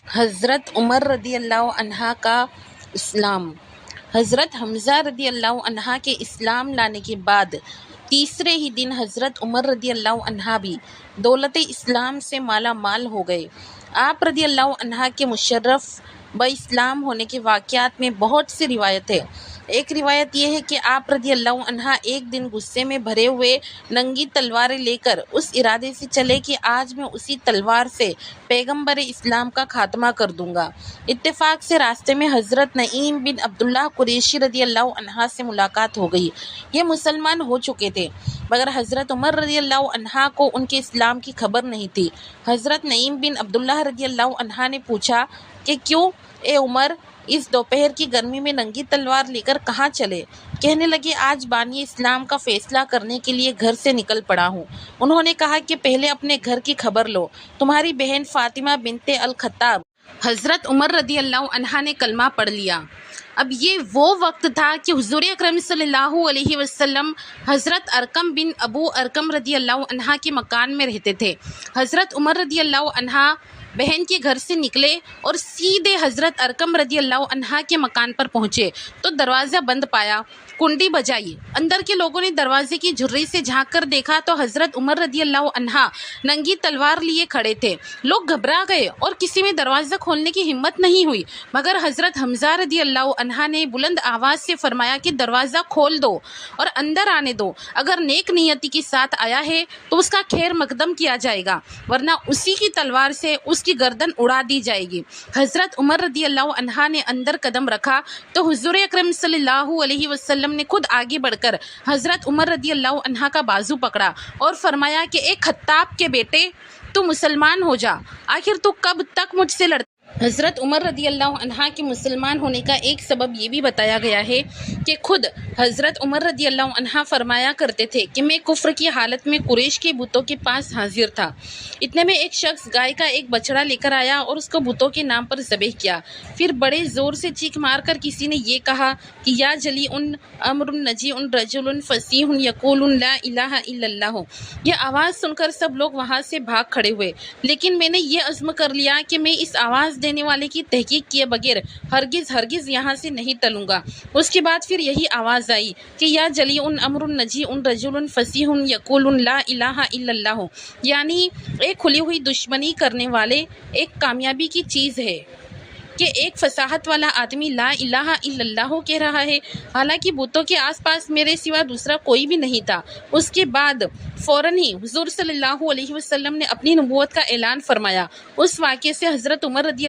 حضرت عمر رضی اللہ عنہ کا اسلام۔ حضرت حمزہ رضی اللہ عنہ کے اسلام لانے کے بعد تیسرے ہی دن حضرت عمر رضی اللہ عنہ بھی دولت اسلام سے مالا مال ہو گئے۔ آپ رضی اللہ عنہ کے مشرف با اسلام ہونے کے واقعات میں بہت سی روایت ہے۔ ایک روایت یہ ہے کہ آپ رضی اللہ عنہ ایک دن غصے میں بھرے ہوئے ننگی تلواریں لے کر اس ارادے سے چلے کہ آج میں اسی تلوار سے پیغمبر اسلام کا خاتمہ کر دوں گا۔ اتفاق سے راستے میں حضرت نعیم بن عبداللہ قریشی رضی اللہ عنہ سے ملاقات ہو گئی۔ یہ مسلمان ہو چکے تھے مگر حضرت عمر رضی اللہ عنہ کو ان کے اسلام کی خبر نہیں تھی۔ حضرت نعیم بن عبداللہ رضی اللہ عنہ نے پوچھا کہ کیوں اے عمر، اس دوپہر کی گرمی میں ننگی تلوار لے کر کہاں چلے؟ کہنے لگے آج بانی اسلام کا فیصلہ کرنے کے لیے گھر سے نکل پڑا ہوں۔ انہوں نے کہا کہ پہلے اپنے گھر کی خبر لو، تمہاری بہن فاطمہ بنت الخطاب۔ حضرت عمر رضی اللہ عنہ نے کلمہ پڑھ لیا۔ اب یہ وہ وقت تھا کہ حضور اکرم صلی اللہ علیہ وسلم حضرت ارقم بن ابو ارقم رضی اللہ عنہ کے مکان میں رہتے تھے۔ حضرت عمر رضی اللہ عنہ بہن کے گھر سے نکلے اور سیدھے حضرت ارقم رضی اللہ عنہ کے مکان پر پہنچے تو دروازہ بند پایا۔ کنڈی بجائی، اندر کے لوگوں نے دروازے کی جھرری سے جھانک کر دیکھا تو حضرت عمر رضی اللہ عنہ ننگی تلوار لیے کھڑے تھے۔ لوگ گھبرا گئے اور کسی میں دروازہ کھولنے کی ہمت نہیں ہوئی مگر حضرت حمزہ رضی اللہ عنہ نے بلند آواز سے فرمایا کہ دروازہ کھول دو اور اندر آنے دو، اگر نیک نیتی کے ساتھ آیا ہے تو اس کا خیر مقدم کیا جائے گا ورنہ اسی کی تلوار سے اس کی گردن اڑا دی جائے گی۔ حضرت عمر رضی اللہ عنہ نے اندر قدم رکھا تو حضور اکرم صلی اللہ علیہ وسلم نے خود آگے بڑھ کر حضرت عمر رضی اللہ عنہ کا بازو پکڑا اور فرمایا کہ اے خطاب کے بیٹے، تو مسلمان ہو جا، آخر تو کب تک مجھ سے لڑتا؟ حضرت عمر رضی اللہ عنہ کے مسلمان ہونے کا ایک سبب یہ بھی بتایا گیا ہے کہ خود حضرت عمر رضی اللہ عنہ فرمایا کرتے تھے کہ میں کفر کی حالت میں قریش کے بتوں کے پاس حاضر تھا۔ اتنے میں ایک شخص گائے کا ایک بچڑا لے کر آیا اور اس کو بتوں کے نام پر ذبح کیا۔ پھر بڑے زور سے چیخ مار کر کسی نے یہ کہا کہ یا جلی ان امر نجی ان رجل فصیح یقول لا الہ الا اللہ۔ یہ آواز سن کر سب لوگ وہاں سے بھاگ کھڑے ہوئے، لیکن میں نے یہ عزم کر لیا کہ میں اس آواز دینے والے کی تحقیق کیے بغیر ہرگز یہاں سے نہیں ٹلوں گا۔ اس کے بعد پھر یہی آواز آئی کہ یا جلی ان امر نجی ان رجل فصیح یقول لا الہ الا اللہ، یعنی ایک کھلی ہوئی دشمنی کرنے والے ایک کامیابی کی چیز ہے کہ ایک فصاحت والا آدمی لا الہ الا اللہ کہہ رہا ہے، حالانکہ بتوں کے آس پاس میرے سوا دوسرا کوئی بھی نہیں تھا۔ اس کے بعد فوراً ہی حضور صلی اللہ علیہ وسلم نے اپنی نبوت کا اعلان فرمایا۔ اس واقعے سے حضرت عمر رضی